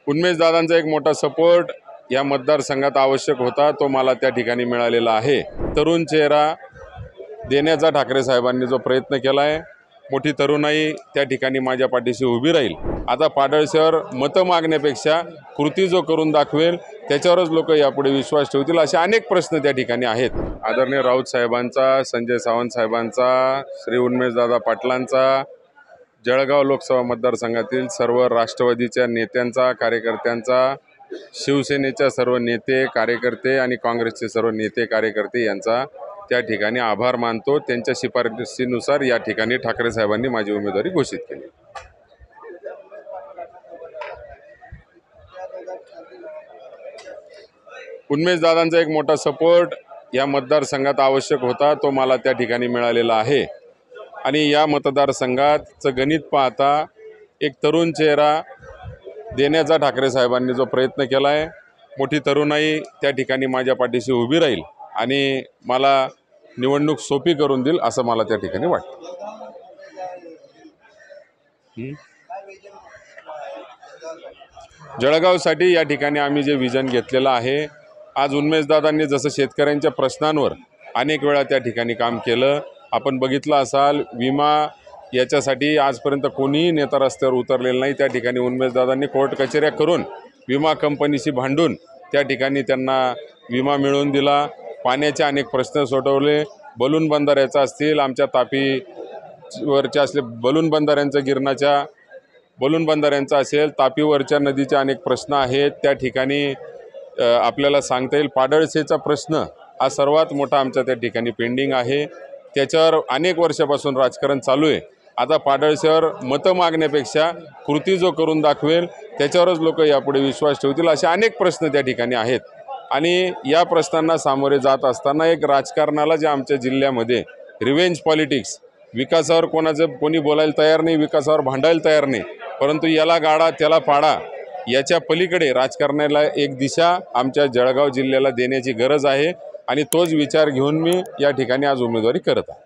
उन्मेषदादांचा एक मोठा सपोर्ट या मतदारसंघात आवश्यक होता, तो मला त्या ठिकाणी मिळालेला आहे। तरुण चेहरा देण्याचा ठाकरे साहेबांनी जो प्रयत्न केला आहे, मोठी तरुणाई त्या ठिकाणी माझ्या पाठीशी उभी राहील। आता पाडळशेवर मतं मागण्यापेक्षा कृती जो करून दाखवेल त्याच्यावरच लोक यापुढे विश्वास ठेवतील, असे अनेक प्रश्न त्या ठिकाणी आहेत। आदरणीय राऊत साहेबांचा, संजय सावंत साहेबांचा, श्री उन्मेषदादा पाटलांचा, जळगाव लोकसभा मतदारसंघातील सर्व राष्ट्रवादीच्या नेत्यांचा, कार्यकर्त्यांचा, शिवसेनेच्या सर्व नेते कार्यकर्ते आणि काँग्रेसचे सर्व नेते कार्यकर्ते यांचा त्या ठिकाणी आभार मानतो। त्यांच्या शिफारशीनुसार या ठिकाणी ठाकरे साहेबांनी माझी उमेदवारी घोषित केली। उन्मेषदादांचा एक मोठा सपोर्ट या मतदारसंघात आवश्यक होता, तो मला त्या ठिकाणी मिळालेला आहे। आणि या मतदारसंघाचं गणित पाहता एक तरुण चेहरा देण्याचा ठाकरे साहेबांनी जो प्रयत्न केला आहे, मोठी तरुणाई त्या ठिकाणी माझ्या पाठीशी उभी राहील आणि मला निवडणूक सोपी करून देईल असं मला त्या ठिकाणी वाटतं। जळगावसाठी या ठिकाणी आम्ही जे विजन घेतलेलं आहे, आज उन्मेषदादांनी जसं शेतकऱ्यांच्या प्रश्नांवर अनेक वेळा त्या ठिकाणी काम केलं, आपण बघितलं असाल, विमा याच्यासाठी आजपर्यंत कोणीही नेता रस्त्यावर उतरलेलं नाही। त्या ठिकाणी उन्मेषदादांनी कोर्ट कचेऱ्या करून विमा कंपनीशी भांडून त्या ठिकाणी त्यांना विमा मिळवून दिला। पाण्याचे अनेक प्रश्न सोडवले, बलून बंधाऱ्याचा असतील, आमच्या तापीवरच्या असले बलून बंधाऱ्यांचं गिरणाच्या बलून बंधाऱ्यांचा असेल, तापीवरच्या नदीचे अनेक प्रश्न आहेत। त्या ठिकाणी आपल्याला सांगता येईल पाडळशेचा प्रश्न हा सर्वात मोठा आमच्या त्या ठिकाणी पेंडिंग आहे, त्याच्यावर अनेक वर्षापासून राजकारण चालू आहे। आता पाडळशेवर मतं मागण्यापेक्षा कृती जो करून दाखवेल त्याच्यावरच लोक यापुढे विश्वास ठेवतील, असे अनेक प्रश्न त्या ठिकाणी आहेत। आणि या प्रश्नांना सामोरे जात असताना एक राजकारणाला जे आमच्या जिल्ह्यामध्ये रिव्हेंज पॉलिटिक्स, विकासावर कोणी बोलायला तयार नाही, विकासावर भांडायला तयार नाही, परंतु याला गाडा त्याला पाडा याच्या पलीकडे राजकारणाला एक दिशा आमच्या जळगाव जिल्ह्याला देण्याची गरज आहे आणि तोच विचार घेऊन मी या ठिकाणी आज उमेदवारी करत आहे।